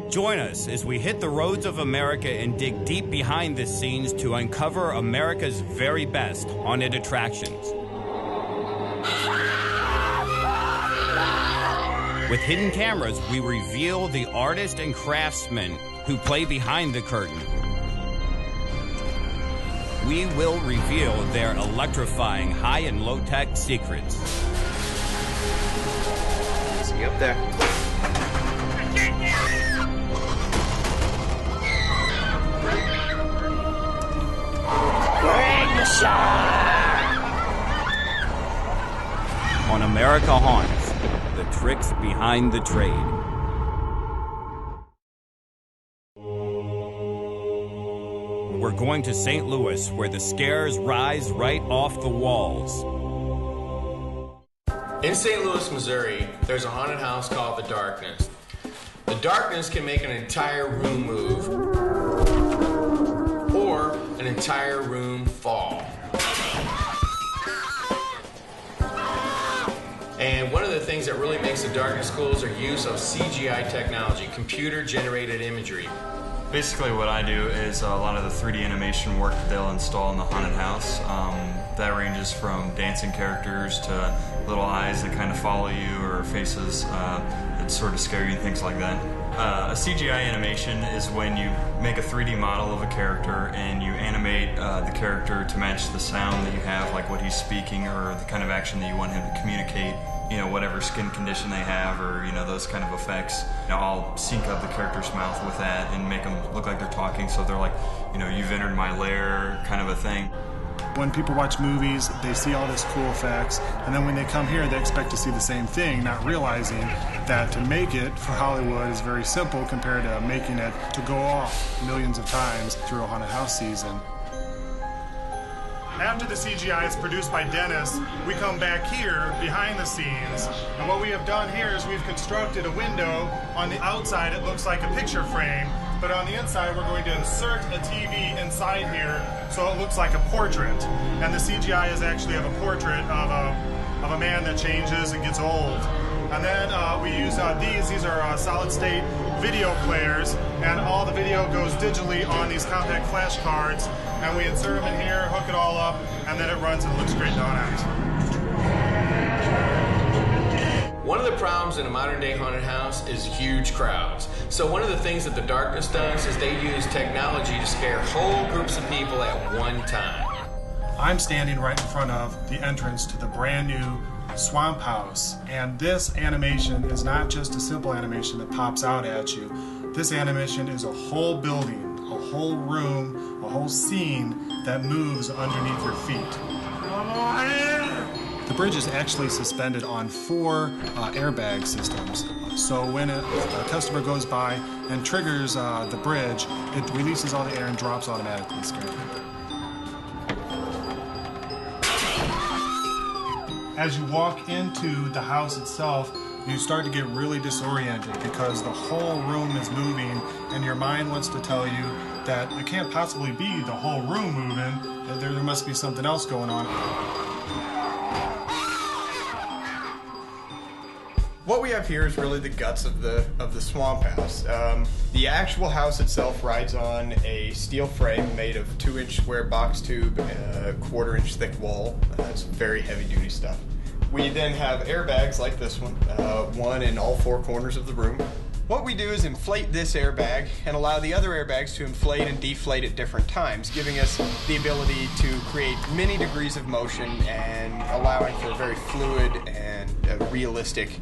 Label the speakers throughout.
Speaker 1: Join us as we hit the roads of America and dig deep behind the scenes to uncover America's very best haunted attractions. With hidden cameras, we reveal the artists and craftsmen who play behind the curtain. We will reveal their electrifying high and low-tech secrets.
Speaker 2: See you up there.
Speaker 1: On America Haunts, the tricks behind the trade. We're going to St. Louis, where the scares rise right off the walls.
Speaker 3: In St. Louis, Missouri, there's a haunted house called The Darkness. The Darkness can make an entire room move, or an entire room fall. And one of the things that really makes The Darkness cool is their use of CGI technology, computer-generated imagery.
Speaker 4: Basically what I do is a lot of the 3D animation work that they'll install in the haunted house. That ranges from dancing characters to little eyes that kind of follow you, or faces that sort of scare you and things like that. A CGI animation is when you make a 3D model of a character and you animate the character to match the sound that you have, like what he's speaking or the kind of action that you want him to communicate. You know, whatever skin condition they have, or, you know, those kind of effects. You know, I'll sync up the character's mouth with that and make them look like they're talking, so they're like, you know, you've entered my lair, kind of a thing.
Speaker 5: When people watch movies, they see all this cool effects, and then when they come here, they expect to see the same thing, not realizing that to make it for Hollywood is very simple compared to making it to go off millions of times through a haunted house season. After the CGI is produced by Dennis, we come back here behind the scenes. And what we have done here is we've constructed a window. On the outside, it looks like a picture frame, but on the inside, we're going to insert a TV inside here so it looks like a portrait. And the CGI is actually of a portrait of a man that changes and gets old. And then we use these are solid state video players, and all the video goes digitally on these compact flash cards, and we insert them in here, hook it all up, and then it runs and looks great on out.
Speaker 3: One of the problems in a modern day haunted house is huge crowds. So one of the things that The Darkness does is they use technology to scare whole groups of people at one time.
Speaker 5: I'm standing right in front of the entrance to the brand new Swamp House, and this animation is not just a simple animation that pops out at you. This animation is a whole building, a whole room, a whole scene that moves underneath your feet. The bridge is actually suspended on 4 airbag systems. So when a customer goes by and triggers the bridge, it releases all the air and drops automatically, scaring them. As you walk into the house itself, you start to get really disoriented because the whole room is moving, and your mind wants to tell you that it can't possibly be the whole room moving, that there must be something else going on.
Speaker 2: What we have here is really the guts of the Swamp House. The actual house itself rides on a steel frame made of 2-inch square box tube and a 1/4-inch thick wall. That's very heavy-duty stuff. We then have airbags like this one in all 4 corners of the room. What we do is inflate this airbag and allow the other airbags to inflate and deflate at different times, giving us the ability to create many degrees of motion and allowing for a very fluid and realistic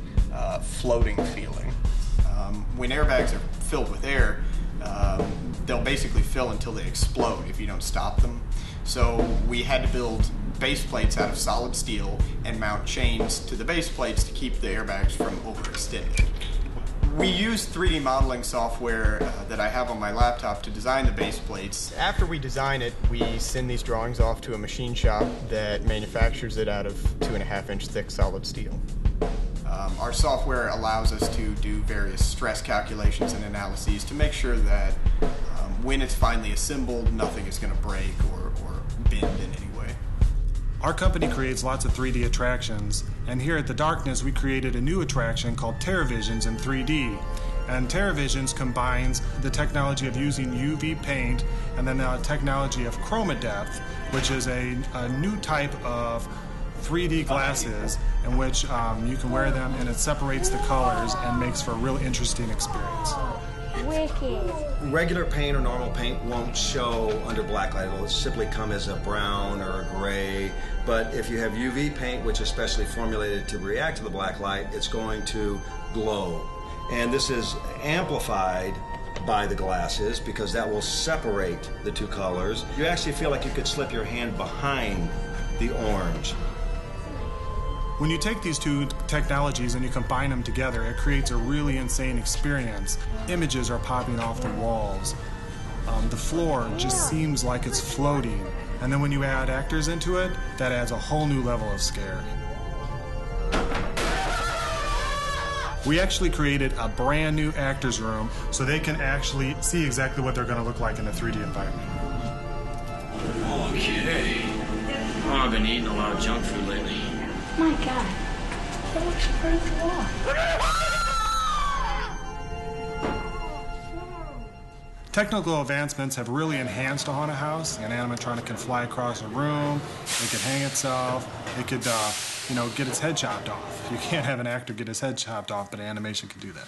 Speaker 2: floating feeling. When airbags are filled with air, they'll basically fill until they explode if you don't stop them. So we had to build base plates out of solid steel and mount chains to the base plates to keep the airbags from overextending. We use 3D modeling software that I have on my laptop to design the base plates. After we design it, we send these drawings off to a machine shop that manufactures it out of 2.5-inch thick solid steel. Our software allows us to do various stress calculations and analyses to make sure that when it's finally assembled, nothing is going to break or bend in any way.
Speaker 5: Our company creates lots of 3D attractions, and here at The Darkness we created a new attraction called TerraVisions in 3D. And TerraVisions combines the technology of using UV paint and then the technology of ChromaDepth, which is a new type of 3D glasses in which you can wear them and it separates the colors and makes for a real interesting experience.
Speaker 6: Wicked.
Speaker 7: Regular paint or normal paint won't show under blacklight. It'll simply come as a brown or a gray. But if you have UV paint, which is specially formulated to react to the black light, it's going to glow. And this is amplified by the glasses because that will separate the two colors. You actually feel like you could slip your hand behind the orange.
Speaker 5: When you take these two technologies and you combine them together, it creates a really insane experience. Images are popping off the walls. The floor just seems like it's floating. And then when you add actors into it, that adds a whole new level of scare. We actually created a brand new actors room so they can actually see exactly what they're going to look like in a 3D environment.
Speaker 8: Okay. Oh, I've been eating a lot of junk food lately.
Speaker 6: My God, that looks pretty cool.
Speaker 5: Technical advancements have really enhanced a haunted house. An animatronic can fly across a room, it can hang itself, it could, get its head chopped off. You can't have an actor get his head chopped off, but an animation can do that.